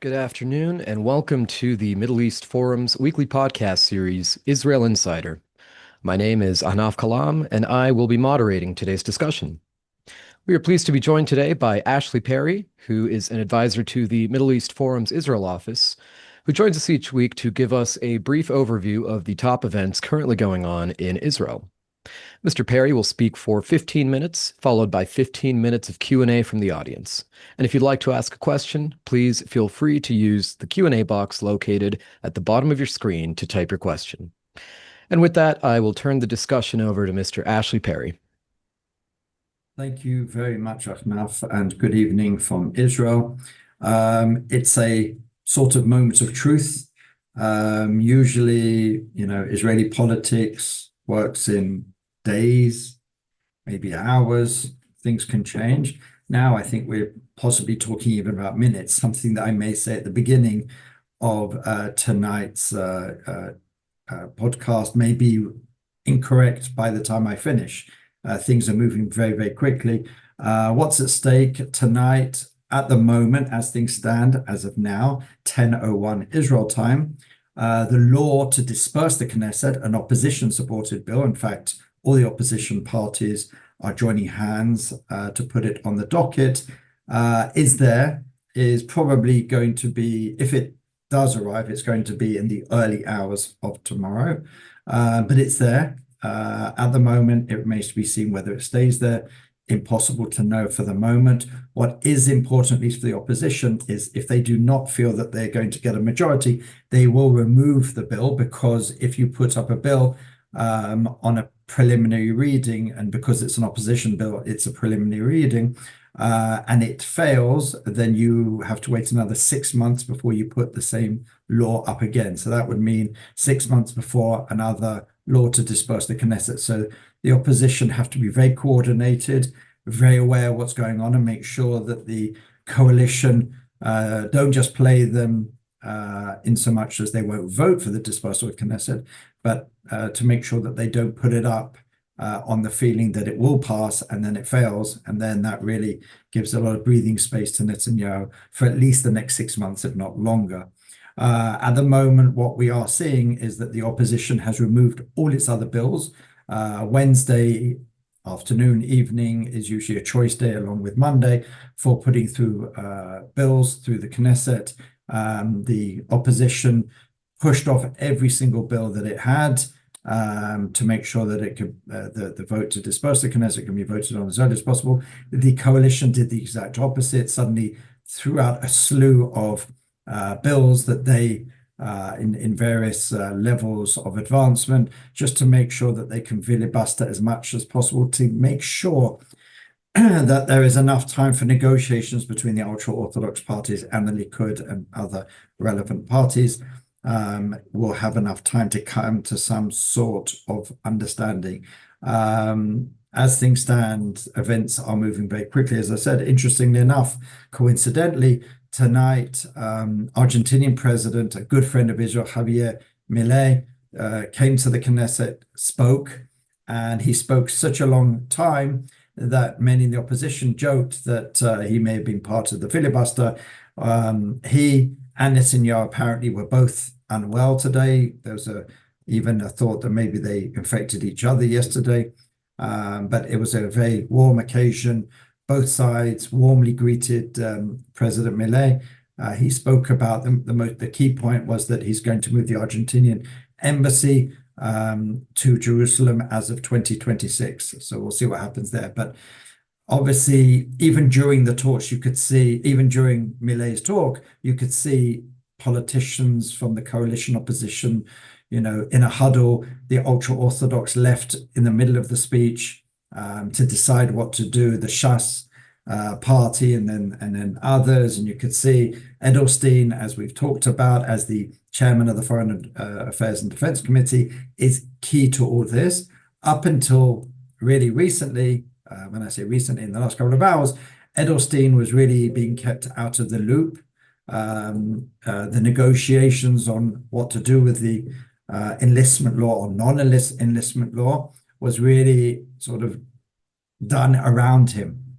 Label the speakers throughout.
Speaker 1: Good afternoon, and welcome to the Middle East Forum's weekly podcast series, Israel Insider. My name is Ahnaf Kalam, and I will be moderating today's discussion. We are pleased to be joined today by Ashley Perry, who is an advisor to the Middle East Forum's Israel office, who joins us each week to give us a brief overview of the top events currently going on in Israel. Mr. Perry will speak for 15 minutes, followed by 15 minutes of Q&A from the audience. And if you'd like to ask a question, please feel free to use the Q&A box located at the bottom of your screen to type your question. And with that, I will turn the discussion over to Mr. Ashley Perry.
Speaker 2: Thank you very much, Ahnaf, and good evening from Israel. It's a sort of moment of truth. Usually, Israeli politics works in days, maybe hours. Things can change. Now, I think we're possibly talking even about minutes, something that I may say at the beginning of tonight's podcast may be incorrect by the time I finish. Things are moving very, very quickly. What's at stake tonight, at the moment, as things stand, as of now, 10:01 Israel time, the law to disperse the Knesset, an opposition-supported bill, in fact, all the opposition parties are joining hands to put it on the docket, is probably going to be, if it does arrive, it's going to be in the early hours of tomorrow. But it's there. At the moment, it remains to be seen whether it stays there. Impossible to know for the moment. What is important, at least for the opposition, is if they do not feel that they're going to get a majority, they will remove the bill, because if you put up a bill on a preliminary reading, and because it's an opposition bill, it's a preliminary reading, and it fails, then you have to wait another 6 months before you put the same law up again. So that would mean 6 months before another law to disperse the Knesset. So the opposition have to be very coordinated, very aware of what's going on, and make sure that the coalition don't just play them in so much as they won't vote for the dispersal of Knesset, but to make sure that they don't put it up on the feeling that it will pass and then it fails, and then that really gives a lot of breathing space to Netanyahu for at least the next 6 months, if not longer. At the moment, what we are seeing is that the opposition has removed all its other bills. Wednesday afternoon, evening is usually a choice day, along with Monday, for putting through bills through the Knesset. The opposition pushed off every single bill that it had to make sure that it could the vote to disperse the Knesset can be voted on as early as possible. The coalition did the exact opposite, suddenly threw out a slew of bills that they in various levels of advancement, just to make sure that they can filibuster as much as possible, to make sure that there is enough time for negotiations between the ultra-Orthodox parties and the Likud and other relevant parties. Will have enough time to come to some sort of understanding. As things stand, events are moving very quickly. As I said, interestingly enough, coincidentally, tonight, Argentinian president, a good friend of Israel, Javier Milei, came to the Knesset, spoke, and he spoke such a long time that many in the opposition joked that he may have been part of the filibuster. He and Netanyahu apparently were both unwell today. There was even a thought that maybe they infected each other yesterday. But it was a very warm occasion. Both sides warmly greeted President Milei. He spoke about the key point was that he's going to move the Argentinian embassy to Jerusalem as of 2026. So we'll see what happens there. But obviously, even during the talks, you could see, even during Milei's talk, you could see politicians from the coalition opposition, in a huddle. The ultra-Orthodox left in the middle of the speech to decide what to do. The Shas party and then others, and you could see Edelstein, as we've talked about, as the chairman of the Foreign Affairs and Defense Committee, is key to all this. Up until really recently, when I say recently, in the last couple of hours, Edelstein was really being kept out of the loop. The negotiations on what to do with the enlistment law or non-enlistment law was really sort of done around him.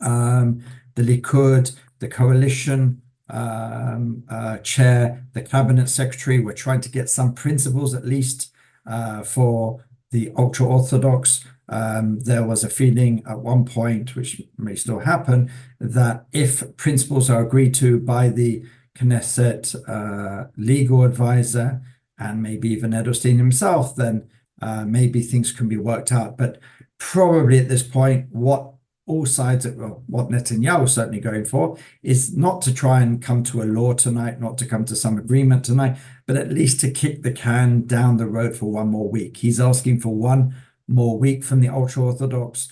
Speaker 2: The Likud, the coalition, chair, the cabinet secretary. We're trying to get some principles, at least for the ultra-Orthodox. There was a feeling at one point, which may still happen, that if principles are agreed to by the Knesset legal advisor and maybe even Edelstein himself, then maybe things can be worked out. But probably at this point, what all sides, well, what Netanyahu is certainly going for is not to try and come to a law tonight, not to come to some agreement tonight, but at least to kick the can down the road for one more week. He's asking for one more week from the ultra-Orthodox.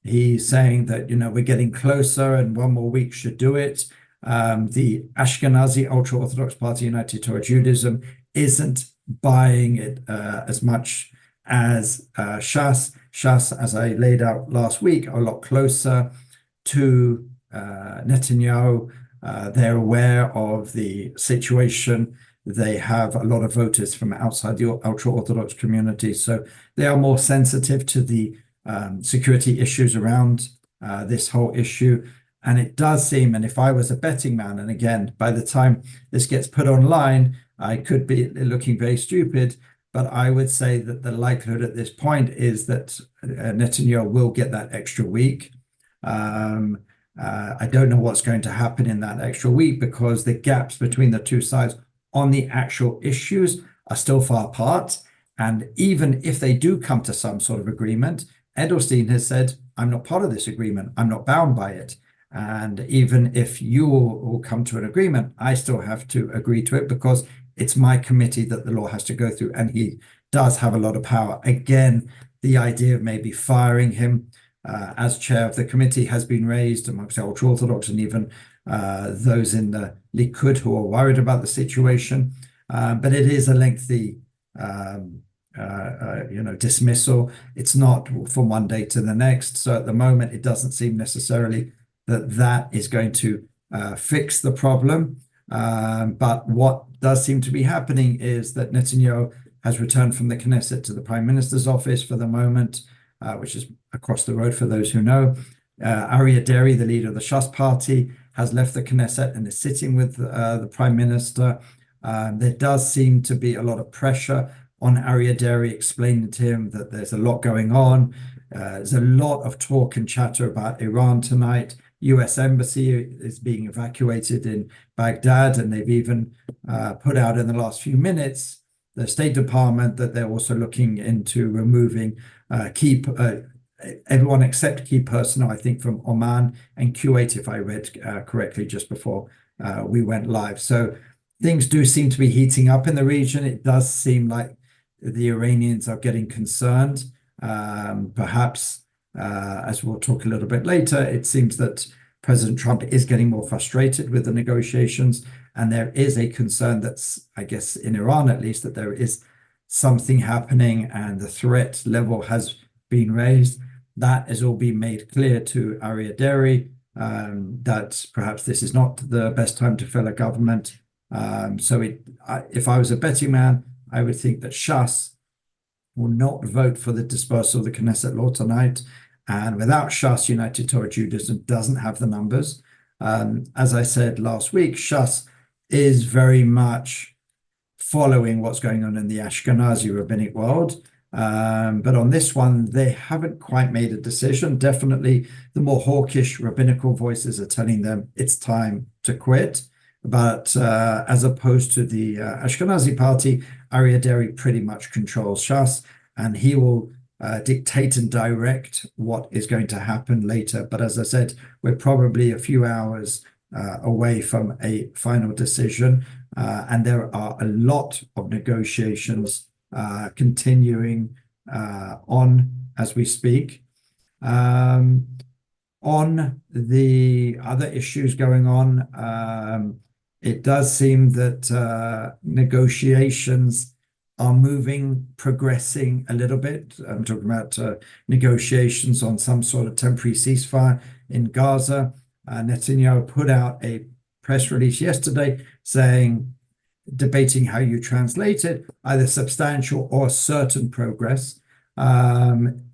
Speaker 2: He's saying that, we're getting closer and one more week should do it. The Ashkenazi ultra-Orthodox Party, United Torah Judaism, isn't buying it as much as Shas. Shas, as I laid out last week, are a lot closer to Netanyahu. They're aware of the situation. They have a lot of voters from outside the ultra-Orthodox community, so they are more sensitive to the security issues around this whole issue. And it does seem, and if I was a betting man, and again, by the time this gets put online, I could be looking very stupid, but I would say that the likelihood at this point is that Netanyahu will get that extra week. I don't know what's going to happen in that extra week because the gaps between the two sides on the actual issues are still far apart. And even if they do come to some sort of agreement, Edelstein has said, I'm not part of this agreement. I'm not bound by it. And even if you will come to an agreement, I still have to agree to it because it's my committee that the law has to go through. And he does have a lot of power. Again, the idea of maybe firing him as chair of the committee has been raised amongst the ultra-Orthodox and even those in the Likud who are worried about the situation. But it is a lengthy dismissal. It's not from one day to the next. So at the moment, it doesn't seem necessarily that is going to fix the problem. But what does seem to be happening is that Netanyahu has returned from the Knesset to the Prime Minister's office for the moment, which is across the road for those who know. Aryeh Deri, the leader of the Shas party, has left the Knesset and is sitting with the Prime Minister. There does seem to be a lot of pressure on Aryeh Deri, explaining to him that there's a lot going on. There's a lot of talk and chatter about Iran tonight. US embassy is being evacuated in Baghdad, and they've even put out in the last few minutes, the State Department, that they're also looking into removing everyone except key personnel, I think, from Oman and Kuwait, if I read correctly just before we went live. So things do seem to be heating up in the region. It does seem like the Iranians are getting concerned. Perhaps, as we'll talk a little bit later, it seems that President Trump is getting more frustrated with the negotiations, and there is a concern that's, I guess, in Iran at least, that there is something happening and the threat level has been raised. That has all been made clear to Aryeh Deri, that perhaps this is not the best time to fill a government. If I was a betting man, I would think that Shas will not vote for the dispersal of the Knesset law tonight. And without Shas, United Torah Judaism doesn't have the numbers. As I said last week, Shas is very much following what's going on in the Ashkenazi rabbinic world. But on this one, they haven't quite made a decision. Definitely the more hawkish rabbinical voices are telling them it's time to quit. But as opposed to the Ashkenazi party, Aryeh Deri pretty much controls Shas, and he will dictate and direct what is going to happen later. But as I said, we're probably a few hours away from a final decision, and there are a lot of negotiations continuing on as we speak. On the other issues going on, it does seem that negotiations are progressing a little bit. I'm talking about negotiations on some sort of temporary ceasefire in Gaza. Netanyahu put out a press release yesterday debating how you translate it, either substantial or certain progress.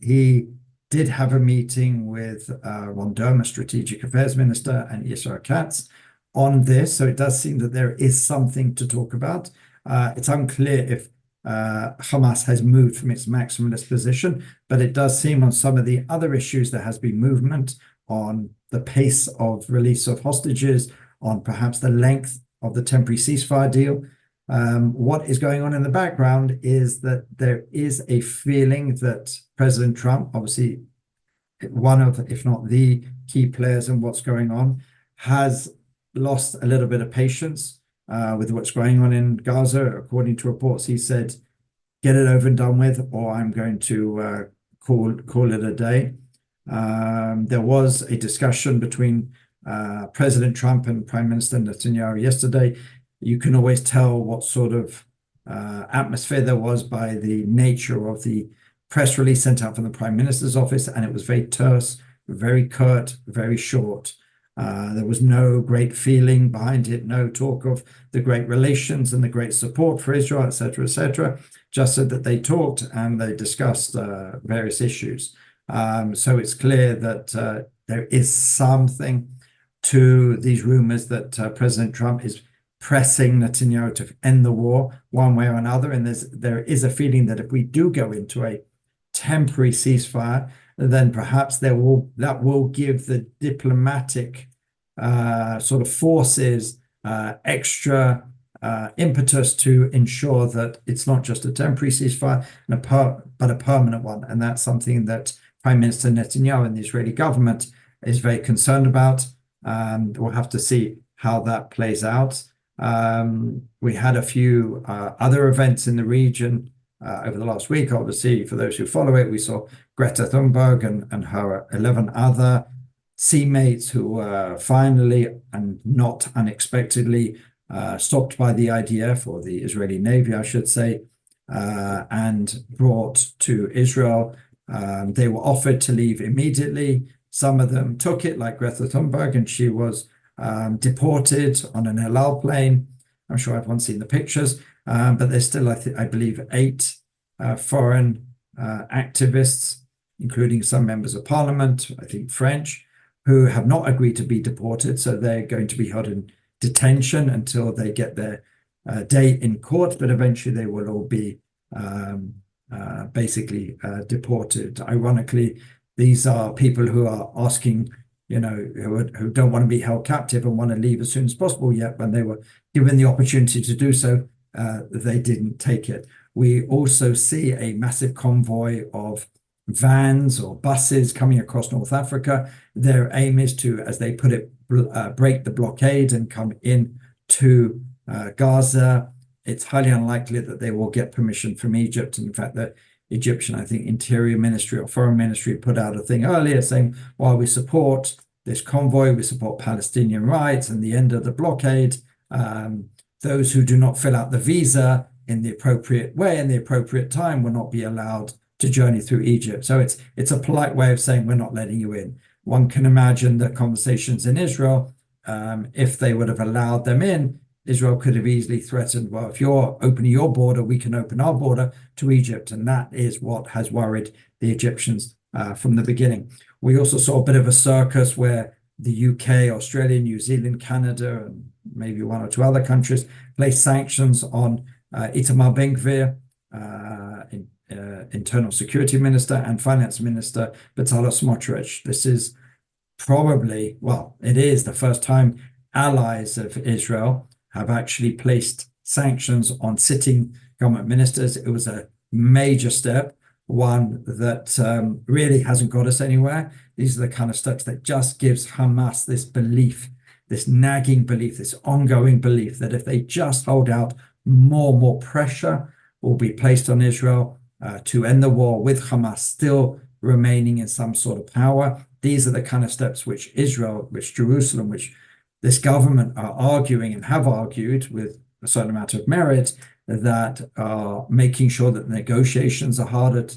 Speaker 2: He did have a meeting with Ron Dermer, Strategic Affairs Minister, and Israel Katz on this. So it does seem that there is something to talk about. It's unclear if Hamas has moved from its maximalist position, but it does seem on some of the other issues there has been movement on the pace of release of hostages, on perhaps the length of the temporary ceasefire deal. What is going on in the background is that there is a feeling that President Trump, obviously one of, if not the key players in what's going on, has lost a little bit of patience with what's going on in Gaza. According to reports, he said, get it over and done with, or I'm going to call it a day. There was a discussion between President Trump and Prime Minister Netanyahu yesterday. You can always tell what sort of atmosphere there was by the nature of the press release sent out from the Prime Minister's office, and it was very terse, very curt, very short. There was no great feeling behind it, no talk of the great relations and the great support for Israel, etc., just said that they talked and they discussed various issues. So it's clear that there is something to these rumors that President Trump is pressing Netanyahu to end the war one way or another. And there is a feeling that if we do go into a temporary ceasefire, then perhaps that will give the diplomatic sort of forces extra impetus to ensure that it's not just a temporary ceasefire, but a permanent one. And that's something that Prime Minister Netanyahu and the Israeli government is very concerned about. We'll have to see how that plays out. We had a few other events in the region over the last week. Obviously, for those who follow it, we saw Greta Thunberg and her 11 other seamates who were finally and not unexpectedly stopped by the IDF, or the Israeli Navy, I should say, and brought to Israel. They were offered to leave immediately. Some of them took it, like Greta Thunberg, and she was deported on an El Al plane. I'm sure everyone's seen the pictures, but there's still, I believe, 8 foreign activists, including some members of parliament, I think French, who have not agreed to be deported. So they're going to be held in detention until they get their day in court, but eventually they will all be basically deported. Ironically, these are people who are asking, who don't want to be held captive and want to leave as soon as possible, yet when they were given the opportunity to do so, they didn't take it. We also see a massive convoy of vans or buses coming across North Africa. Their aim is to, as they put it, break the blockade and come in to Gaza. It's highly unlikely that they will get permission from Egypt. And in fact, the Egyptian, I think, Interior Ministry or Foreign Ministry put out a thing earlier saying, while we support this convoy, we support Palestinian rights and the end of the blockade, those who do not fill out the visa in the appropriate way, in the appropriate time, will not be allowed to journey through Egypt. So it's a polite way of saying we're not letting you in. One can imagine the conversations in Israel, if they would have allowed them in, Israel could have easily threatened, well, if you're opening your border, we can open our border to Egypt. And that is what has worried the Egyptians from the beginning. We also saw a bit of a circus where the UK, Australia, New Zealand, Canada, and maybe 1 or 2 other countries placed sanctions on Itamar Ben-Gvir, Internal Security Minister, and Finance Minister Bezalel Smotrich. This is probably, well, it is the first time allies of Israel have actually placed sanctions on sitting government ministers. It was a major step, one that really hasn't got us anywhere. These are the kind of steps that just gives Hamas this belief, this nagging belief, this ongoing belief that if they just hold out, more pressure will be placed on Israel to end the war, with Hamas still remaining in some sort of power. These are the kind of steps which Israel, which Jerusalem, which this government are arguing and have argued with a certain amount of merit, that are making sure that negotiations are harder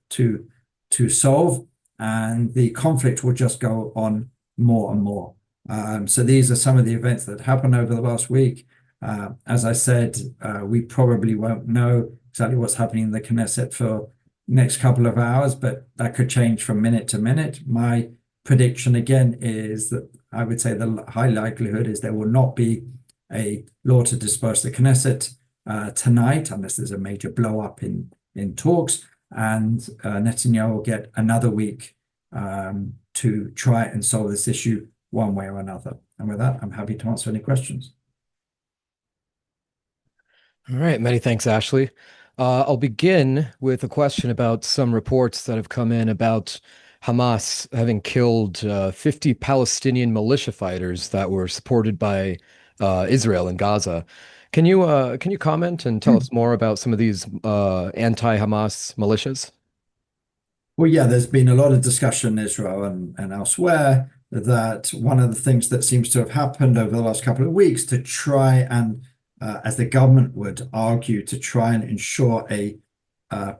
Speaker 2: to solve, and the conflict will just go on more and more. So these are some of the events that happened over the last week. As I said, we probably won't know exactly what's happening in the Knesset for next couple of hours, but that could change from minute to minute. My prediction again is that I would say the high likelihood is there will not be a law to disperse the Knesset tonight, unless there's a major blow up in talks, and Netanyahu will get another week to try and solve this issue one way or another. And with that, I'm happy to answer any questions.
Speaker 1: All right, many thanks, Ashley. I'll begin with a question about some reports that have come in about Hamas having killed 50 Palestinian militia fighters that were supported by Israel in Gaza. Can you comment and tell us more about some of these anti-Hamas militias?
Speaker 2: Well, yeah, there's been a lot of discussion in Israel and elsewhere that one of the things that seems to have happened over the last couple of weeks to try and, as the government would argue, to try and ensure a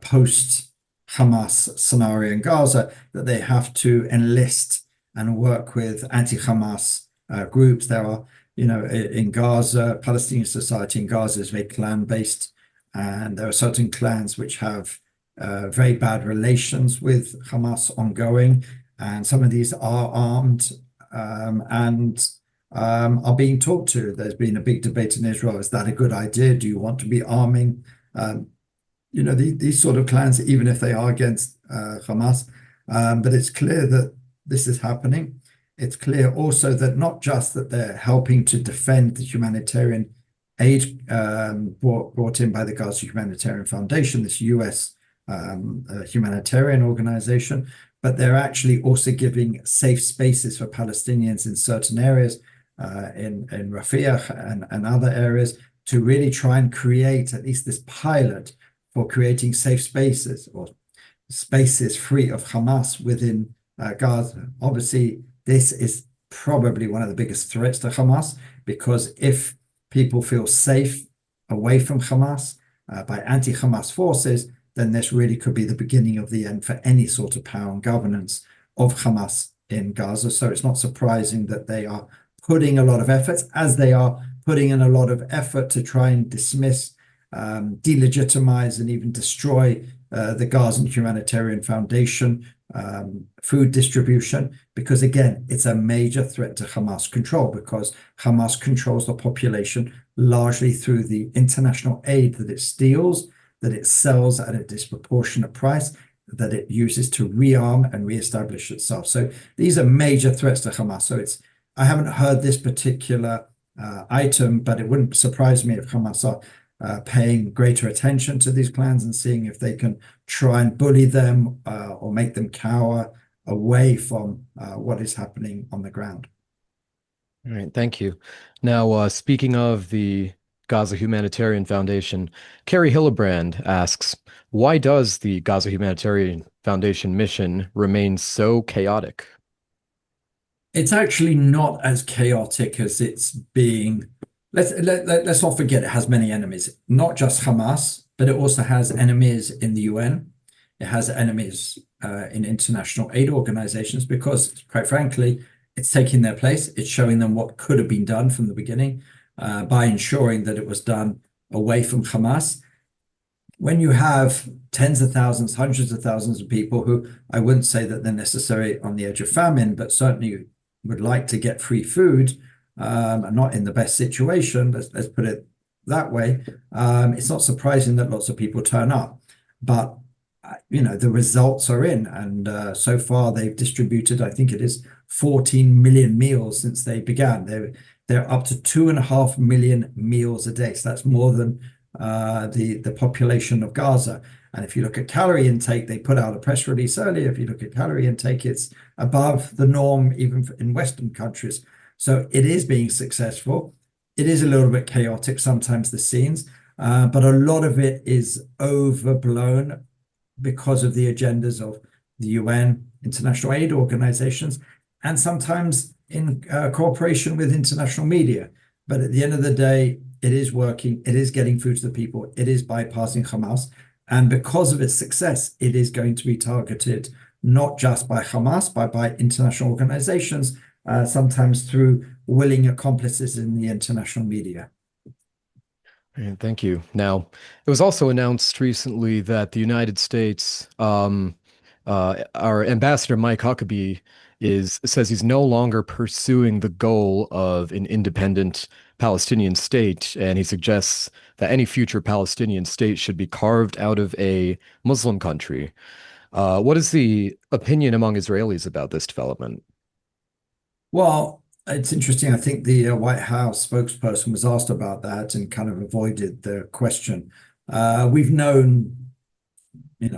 Speaker 2: post-Hamas scenario in Gaza, that they have to enlist and work with anti-Hamas groups. There are, in Gaza, Palestinian society in Gaza is very clan-based, and there are certain clans which have very bad relations with Hamas ongoing, and some of these are armed and are being talked to. There's been a big debate in Israel. Is that a good idea? Do you want to be arming these sort of clans, even if they are against Hamas? But it's clear that this is happening. It's clear also that not just that they're helping to defend the humanitarian aid brought in by the Gaza Humanitarian Foundation, this US humanitarian organization, but they're actually also giving safe spaces for Palestinians in certain areas, in Rafah and other areas, to really try and create at least this pilot for creating safe spaces or spaces free of Hamas within Gaza. Obviously, this is probably one of the biggest threats to Hamas, because if people feel safe away from Hamas by anti-Hamas forces, then this really could be the beginning of the end for any sort of power and governance of Hamas in Gaza. So it's not surprising that they are putting a lot of efforts, as they are putting in a lot of effort to try and dismiss, delegitimize, and even destroy the Gaza Humanitarian Foundation food distribution, because again, it's a major threat to Hamas control, because Hamas controls the population largely through the international aid that it steals, that it sells at a disproportionate price, that it uses to rearm and reestablish itself. So these are major threats to Hamas. So I haven't heard this particular item, but it wouldn't surprise me if Hamas are paying greater attention to these plans and seeing if they can try and bully them or make them cower away from what is happening on the ground.
Speaker 1: All right, thank you. Now, speaking of the Gaza Humanitarian Foundation, Carrie Hillebrand asks, why does the Gaza Humanitarian Foundation mission remain so chaotic?
Speaker 2: It's actually not as chaotic as it's being. Let's not forget it has many enemies, not just Hamas, but it also has enemies in the UN. It has enemies in international aid organizations, because, quite frankly, it's taking their place. It's showing them what could have been done from the beginning by ensuring that it was done away from Hamas. When you have tens of thousands, hundreds of thousands of people who, I wouldn't say that they're necessarily on the edge of famine, but certainly would like to get free food, and not in the best situation, let's put it that way, it's not surprising that lots of people turn up. But the results are in, and so far they've distributed, I think it is 14 million meals since they began. They're up to 2.5 million meals a day. So that's more than the population of Gaza. And if you look at calorie intake, they put out a press release earlier. If you look at calorie intake, it's above the norm, even in Western countries. So it is being successful. It is a little bit chaotic sometimes, the scenes, but a lot of it is overblown because of the agendas of the UN, international aid organizations, and sometimes in cooperation with international media. But at the end of the day, it is working. It is getting food to the people. It is bypassing Hamas. And because of its success, it is going to be targeted not just by Hamas, but by international organizations, sometimes through willing accomplices in the international media.
Speaker 1: Thank you. Now, it was also announced recently that the United States our ambassador Mike Huckabee says he's no longer pursuing the goal of an independent Palestinian state, and he suggests that any future Palestinian state should be carved out of a Muslim country. What is the opinion among Israelis about this development?
Speaker 2: Well, it's interesting. I think the White House spokesperson was asked about that and kind of avoided the question. We've known,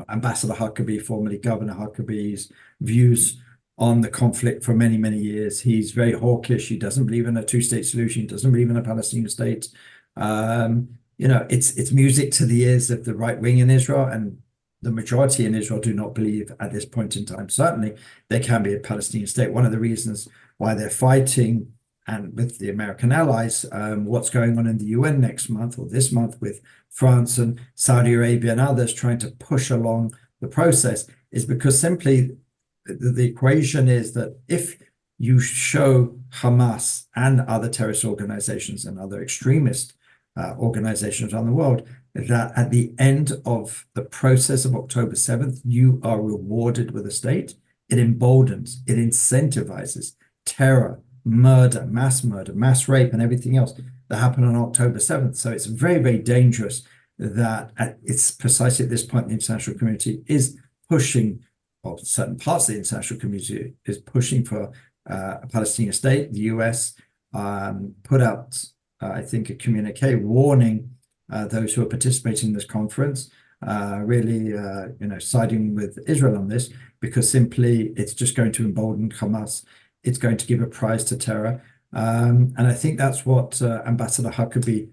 Speaker 2: Ambassador Huckabee, formerly Governor Huckabee's views on the conflict for many, many years. He's very hawkish. He doesn't believe in a two-state solution. He doesn't believe in a Palestinian state. It's music to the ears of the right wing in Israel, and the majority in Israel do not believe at this point in time. Certainly, there can be a Palestinian state. One of the reasons why they're fighting, and with the American allies, what's going on in the UN next month or this month with France and Saudi Arabia and others trying to push along the process, is because simply the equation is that if you show Hamas and other terrorist organizations and other extremist organizations around the world that at the end of the process of October 7th, you are rewarded with a state, it emboldens, it incentivizes terror, murder, mass rape, and everything else that happened on October 7th. So it's very, very dangerous that it's precisely at this point the international community is pushing, or certain parts of the international community is pushing for a Palestinian state. The US put out, I think, a communique warning those who are participating in this conference, really, siding with Israel on this, because simply it's just going to embolden Hamas. It's going to give a prize to terror. And I think that's what Ambassador Huckabee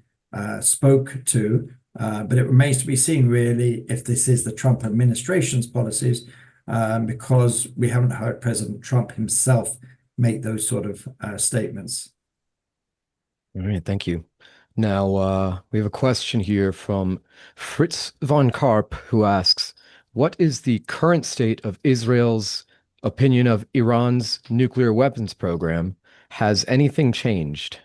Speaker 2: spoke to. But it remains to be seen, really, if this is the Trump administration's policies, because we haven't heard President Trump himself make those sort of statements.
Speaker 1: All right, thank you. Now, we have a question here from Fritz von Karp, who asks, what is the current state of Israel's opinion of Iran's nuclear weapons program? Has anything changed?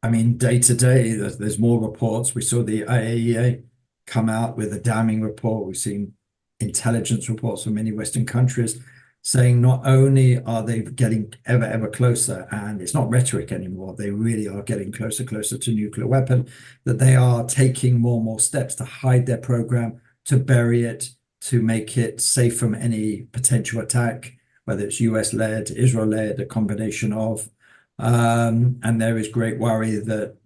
Speaker 2: I mean, day to day, there's more reports. We saw the IAEA come out with a damning report. We've seen intelligence reports from many Western countries saying not only are they getting ever closer, and it's not rhetoric anymore, they really are getting closer to nuclear weapon, that they are taking more and more steps to hide their program, to bury it, to make it safe from any potential attack, whether it's US-led, Israel-led, a combination of. And there is great worry that,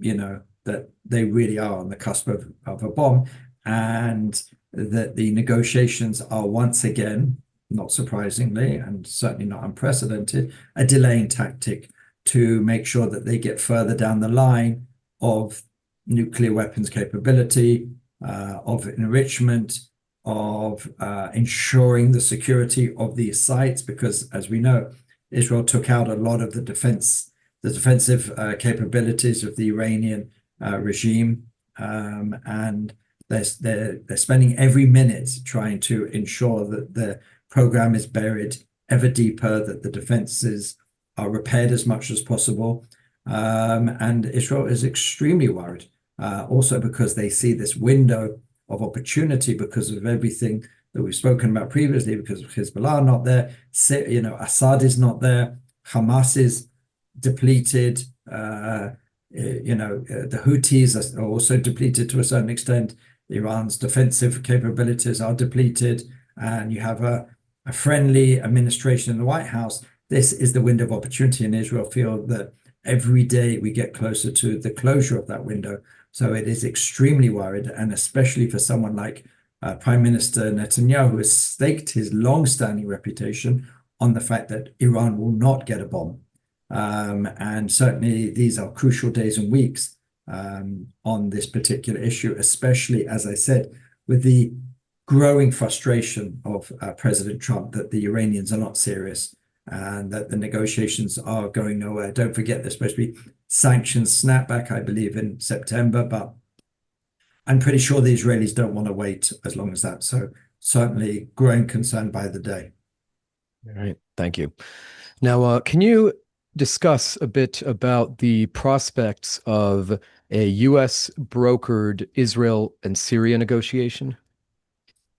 Speaker 2: that they really are on the cusp of a bomb, and that the negotiations are once again, not surprisingly, and certainly not unprecedented, a delaying tactic to make sure that they get further down the line of nuclear weapons capability, of enrichment, of ensuring the security of these sites, because as we know, Israel took out a lot of the defensive capabilities of the Iranian regime, and they're spending every minute trying to ensure that the program is buried ever deeper, that the defenses are repaired as much as possible. And Israel is extremely worried, also because they see this window of opportunity because of everything that we've spoken about previously, because of Hezbollah not there, Assad is not there, Hamas is depleted, the Houthis are also depleted to a certain extent, Iran's defensive capabilities are depleted, and you have a friendly administration in the White House. This is the window of opportunity, and Israel feel that every day we get closer to the closure of that window. So it is extremely worried, and especially for someone like Prime Minister Netanyahu, who has staked his long-standing reputation on the fact that Iran will not get a bomb. And certainly these are crucial days and weeks on this particular issue, especially, as I said, with the growing frustration of President Trump that the Iranians are not serious and that the negotiations are going nowhere. Don't forget, there's supposed to be sanctions snapback, I believe, in September, but I'm pretty sure the Israelis don't want to wait as long as that. So certainly growing concern by the day.
Speaker 1: All right, thank you. Now, can you discuss a bit about the prospects of a U.S. brokered Israel and Syria negotiation?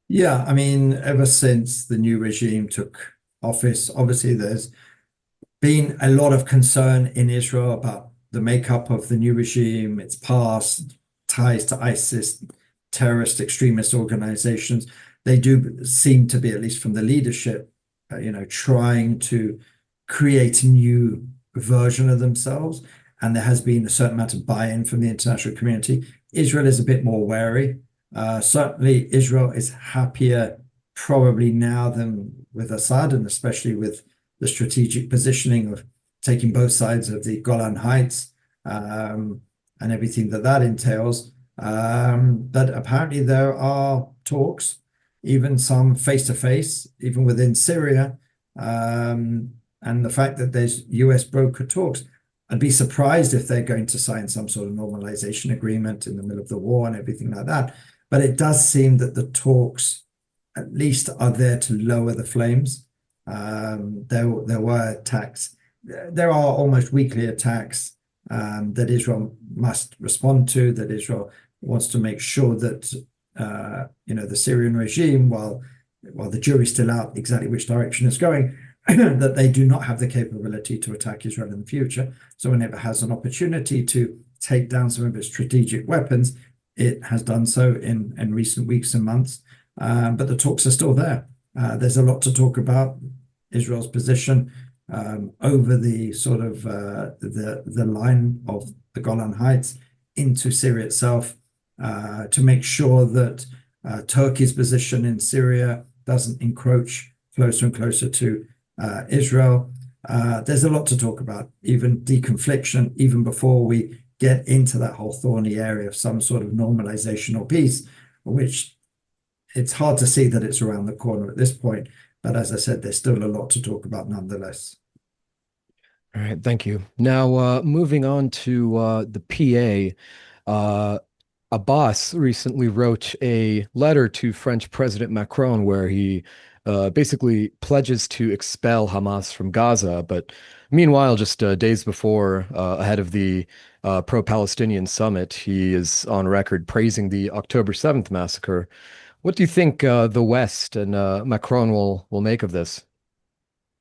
Speaker 2: Yeah, I mean, ever since the new regime took office, obviously there's been a lot of concern in Israel about the makeup of the new regime, its past, ties to ISIS, terrorist extremist organizations. They do seem to be, at least from the leadership, trying to create a new version of themselves. And there has been a certain amount of buy-in from the international community. Israel is a bit more wary. Certainly, Israel is happier probably now than with Assad, and especially with the strategic positioning of taking both sides of the Golan Heights, and everything that entails. But apparently there are talks, even some face-to-face, even within Syria, and the fact that there's US broker talks. I'd be surprised if they're going to sign some sort of normalization agreement in the middle of the war and everything like that. But it does seem that the talks at least are there to lower the flames. There were attacks. There are almost weekly attacks that Israel must respond to, that Israel wants to make sure that the Syrian regime, while the jury's still out exactly which direction it's going, that they do not have the capability to attack Israel in the future. So whenever it has an opportunity to take down some of its strategic weapons, it has done so in recent weeks and months. But the talks are still there. There's a lot to talk about. Israel's position over the sort of the line of the Golan Heights into Syria itself, to make sure that Turkey's position in Syria doesn't encroach closer and closer to Israel. There's a lot to talk about, even deconfliction, even before we get into that whole thorny area of some sort of normalization or peace, which it's hard to see that it's around the corner at this point. But as I said, there's still a lot to talk about nonetheless.
Speaker 1: All right, thank you. Now, moving on to the PA, Abbas recently wrote a letter to French President Macron where he basically pledges to expel Hamas from Gaza. But meanwhile, just days before, ahead of the pro-Palestinian summit, he is on record praising the October 7th massacre. What do you think the West and Macron will make of this?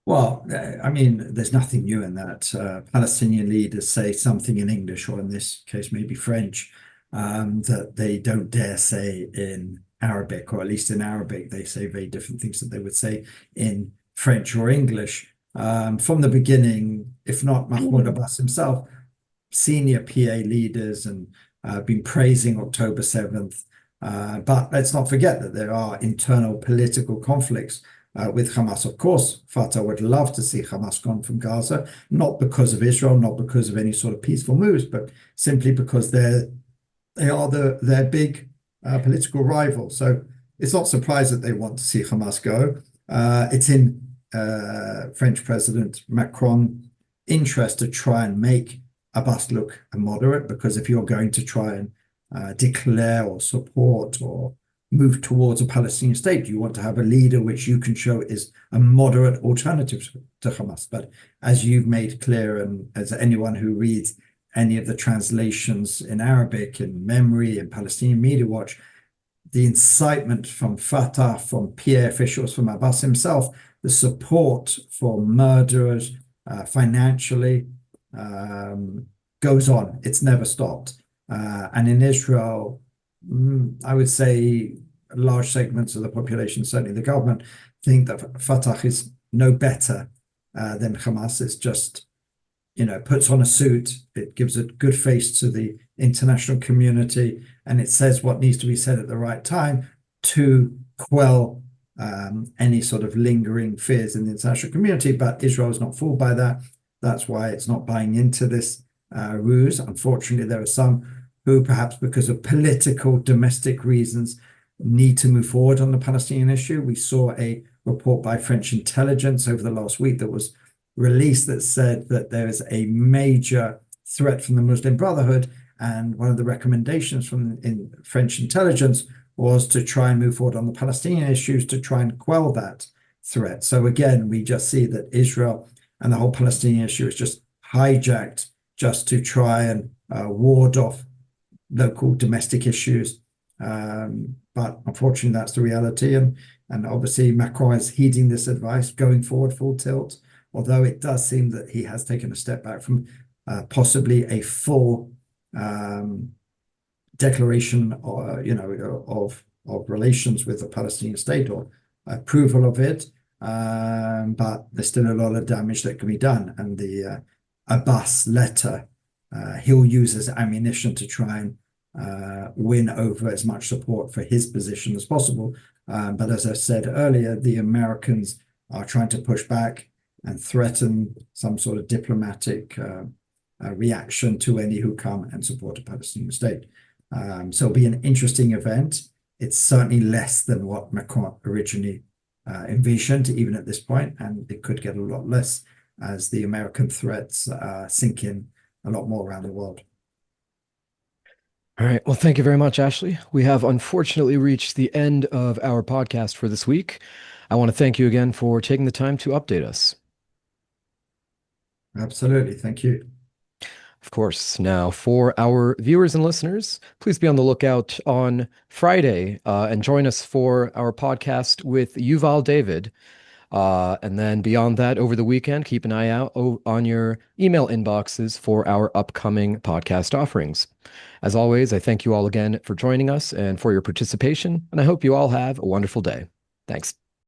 Speaker 2: Well, I mean, there's nothing new in that. Palestinian leaders say something in English, or in this case, maybe French, that they don't dare say in Arabic, or at least in Arabic, they say very different things that they would say in French or English. From the beginning, if not Mahmoud Abbas himself, senior PA leaders and been praising October 7th. But let's not forget that there are internal political conflicts with Hamas. Of course, Fatah would love to see Hamas gone from Gaza, not because of Israel, not because of any sort of peaceful moves, but simply because they are their big political rival. So it's not surprised that they want to see Hamas go. It's in French President Macron's interest to try and make Abbas look moderate, because if you're going to try and declare or support or move towards a Palestinian state, you want to have a leader which you can show is a moderate alternative to Hamas. But as you've made clear, and as anyone who reads any of the translations in Arabic, in Memory, in Palestinian Media Watch, the incitement from Fatah, from PA officials, from Abbas himself, the support for murderers financially goes on. It's never stopped. And in Israel, I would say large segments of the population, certainly the government, think that Fatah is no better than Hamas. It's just, puts on a suit. It gives a good face to the international community, and it says what needs to be said at the right time to quell any sort of lingering fears in the international community. But Israel is not fooled by that. That's why it's not buying into this ruse. Unfortunately, there are some who, perhaps because of political domestic reasons, need to move forward on the Palestinian issue. We saw a report by French intelligence over the last week that was released that said that there is a major threat from the Muslim Brotherhood, and one of the recommendations from in French intelligence was to try and move forward on the Palestinian issues to try and quell that threat. So again, we just see that Israel and the whole Palestinian issue is just hijacked just to try and ward off local domestic issues. but unfortunately, that's the reality. And obviously, Macron is heeding this advice, going forward full tilt, although it does seem that he has taken a step back from possibly a full declaration of relations with the Palestinian state or approval of it. But there's still a lot of damage that can be done. And the Abbas letter, he'll use as ammunition to try and win over as much support for his position as possible. But as I said earlier, the Americans are trying to push back and threaten some sort of diplomatic reaction to any who come and support a Palestinian state. So it'll be an interesting event. It's certainly less than what Macron originally envisioned, even at this point, and it could get a lot less as the American threats sink in a lot more around the world.
Speaker 1: All right. Well, thank you very much, Ashley. We have unfortunately reached the end of our podcast for this week. I want to thank you again for taking the time to update us.
Speaker 2: Absolutely. Thank you.
Speaker 1: Of course. Now, for our viewers and listeners, please be on the lookout on Friday and join us for our podcast with Yuval David. And then beyond that, over the weekend, keep an eye out on your email inboxes for our upcoming podcast offerings. As always, I thank you all again for joining us and for your participation, and I hope you all have a wonderful day. Thanks.